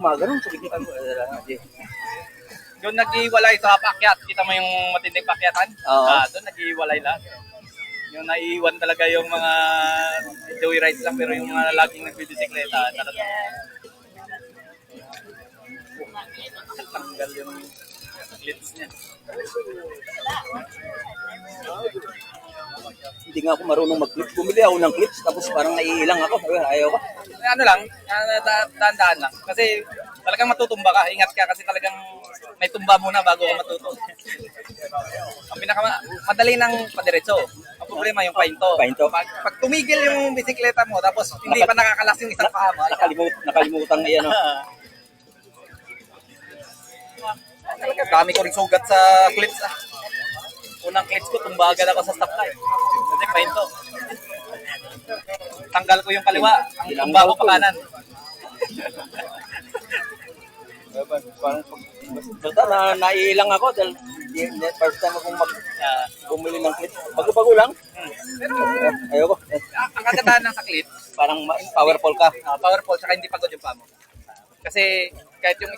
Mga ganun, sabi ko, Doon nag-iwalay sa paakyat. Kita mo yung matinding paakyatan? Oo. Doon nag-iwalay lahat. Yung naiiwan talaga yung mga joyrides lang, pero yung mga laging nagbibisikleta, talaga. Tanggal yung clips niya. hindi nga ako marunong mag-clips. Bumili ako ng clips, tapos parang naiilang ako. Sabi, ayaw ko. Ano lang, dahan-dahan lang. Kasi talagang matutumba ka. Ingat ka kasi talagang may tumba muna bago ka matuto. Ang pinakamadali ng padiretso. Ang problema yung pahinto. Pahinto. Pag tumigil yung bisikleta mo, tapos hindi pa nakakalas yung isang paa mo. Nakalimutan na yan. Talaga, dami ko rin sugat sa clips. Unang clips ko, tumbagan ako sa stoplight. Kasi pahinto. Tanggal ko yung kaliwa, ang tumba ko pa kanan. Basta naiilang ako dahil first time akong bumili ng clips. Bago-bago lang. Pero Ayaw ko. ang kagandahan ng sa clips, Parang powerful ka. powerful, saka hindi pagod yung paa mo. Kasi kahit yung